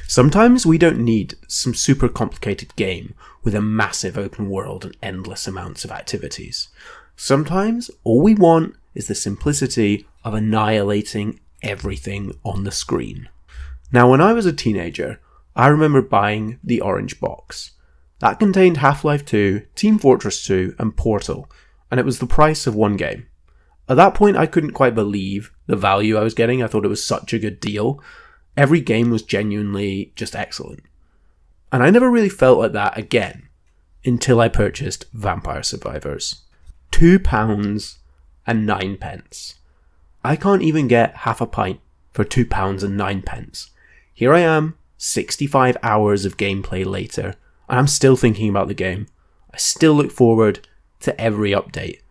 Sometimes we don't need some super complicated game with a massive open world and endless amounts of activities. Sometimes all we want is the simplicity of annihilating everything on the screen. Now, when I was a teenager, I remember buying the orange box. That contained Half-Life 2, Team Fortress 2, and Portal, and it was the price of one game. At that point, I couldn't quite believe the value I was getting. I thought it was such a good deal. Every game was genuinely just excellent. And I never really felt like that again until I purchased Vampire Survivors. £2.09. I can't even get half a pint for £2.09. Here I am, 65 hours of gameplay later, and I'm still thinking about the game. I still look forward to every update.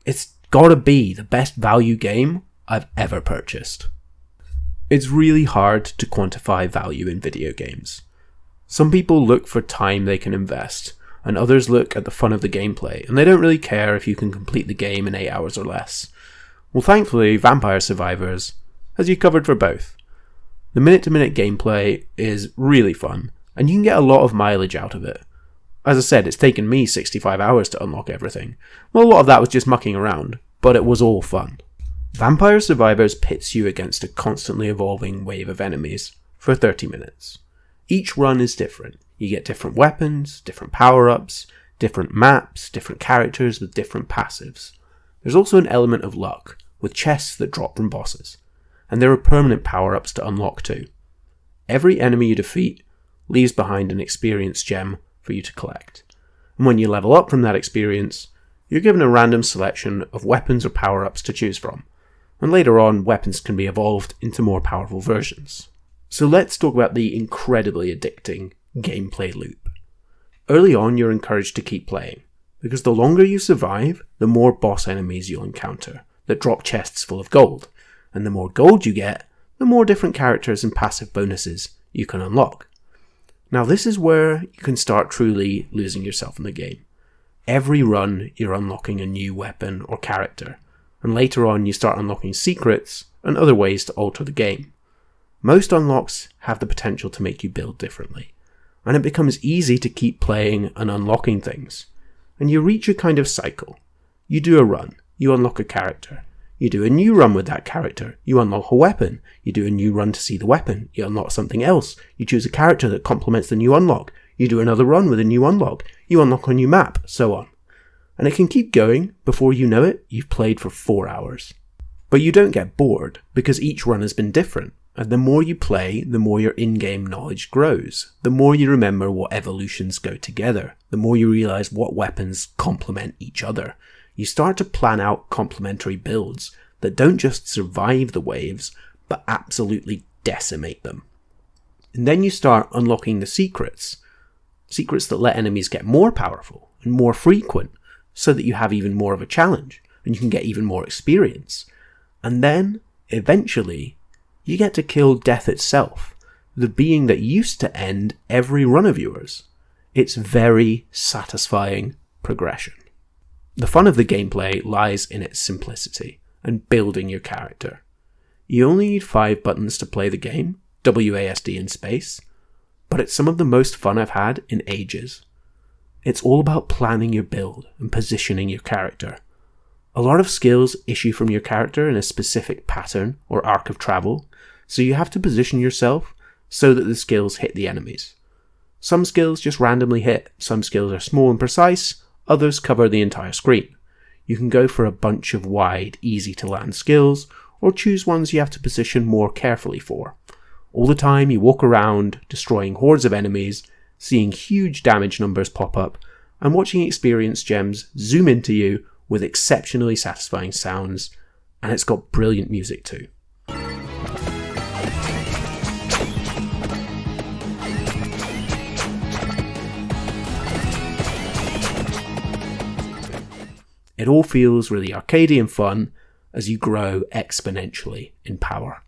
It's gotta be the best value game I've ever purchased. It's really hard to quantify value in video games. Some people look for time they can invest, and others look at the fun of the gameplay, and they don't really care if you can complete the game in 8 hours or less. Well, thankfully, Vampire Survivors has you covered for both. The minute-to-minute gameplay is really fun, and you can get a lot of mileage out of it. As I said, it's taken me 65 hours to unlock everything. Well, a lot of that was just mucking around, but it was all fun. Vampire Survivors pits you against a constantly evolving wave of enemies for 30 minutes. Each run is different. You get different weapons, different power-ups, different maps, different characters with different passives. There's also an element of luck, with chests that drop from bosses. And there are permanent power-ups to unlock too. Every enemy you defeat leaves behind an experience gem for you to collect. And when you level up from that experience, you're given a random selection of weapons or power-ups to choose from. And later on, weapons can be evolved into more powerful versions. So let's talk about the incredibly addicting gameplay loop. Early on, you're encouraged to keep playing, because the longer you survive, the more boss enemies you'll encounter that drop chests full of gold, and the more gold you get, the more different characters and passive bonuses you can unlock. Now this is where you can start truly losing yourself in the game. Every run, you're unlocking a new weapon or character, and later on you start unlocking secrets and other ways to alter the game. Most unlocks have the potential to make you build differently, and it becomes easy to keep playing and unlocking things. And you reach a kind of cycle. You do a run, you unlock a character. You do a new run with that character, you unlock a weapon. You do a new run to see the weapon, you unlock something else. You choose a character that complements the new unlock. You do another run with a new unlock, you unlock a new map, so on. And it can keep going. Before you know it, you've played for 4 hours. But you don't get bored, because each run has been different. And the more you play, the more your in-game knowledge grows. The more you remember what evolutions go together. The more you realise what weapons complement each other. You start to plan out complementary builds that don't just survive the waves, but absolutely decimate them. And then you start unlocking the secrets. Secrets that let enemies get more powerful and more frequent, so that you have even more of a challenge, and you can get even more experience. And then, eventually, you get to kill death itself, the being that used to end every run of yours. It's very satisfying progression. The fun of the gameplay lies in its simplicity and building your character. You only need 5 buttons to play the game, WASD and space, but it's some of the most fun I've had in ages. It's all about planning your build and positioning your character. A lot of skills issue from your character in a specific pattern or arc of travel, so you have to position yourself so that the skills hit the enemies. Some skills just randomly hit, some skills are small and precise, others cover the entire screen. You can go for a bunch of wide, easy to land skills, or choose ones you have to position more carefully for. All the time you walk around, destroying hordes of enemies, seeing huge damage numbers pop up, and watching experience gems zoom into you with exceptionally satisfying sounds, and it's got brilliant music too. It all feels really arcadey and fun as you grow exponentially in power.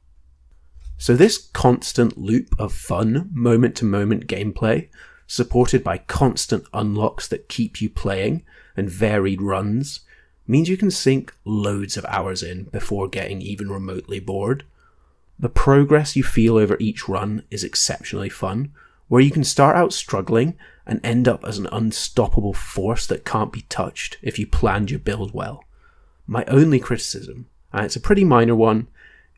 So this constant loop of fun, moment-to-moment gameplay, supported by constant unlocks that keep you playing and varied runs, means you can sink loads of hours in before getting even remotely bored. The progress you feel over each run is exceptionally fun, where you can start out struggling and end up as an unstoppable force that can't be touched if you planned your build well. My only criticism, and it's a pretty minor one,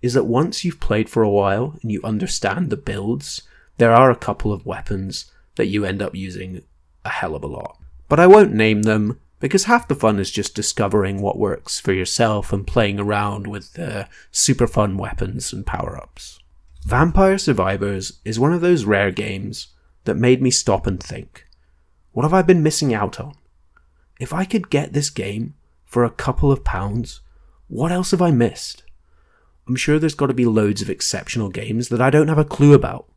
is that once you've played for a while and you understand the builds, there are a couple of weapons that you end up using a hell of a lot. But I won't name them, because half the fun is just discovering what works for yourself and playing around with the super fun weapons and power-ups. Vampire Survivors is one of those rare games that made me stop and think, what have I been missing out on? If I could get this game for a couple of pounds, what else have I missed? I'm sure there's got to be loads of exceptional games that I don't have a clue about.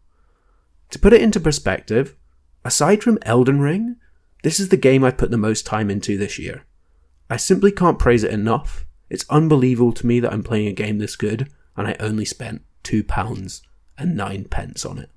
To put it into perspective, aside from Elden Ring, this is the game I've put the most time into this year. I simply can't praise it enough. It's unbelievable to me that I'm playing a game this good and I only spent £2.09 on it.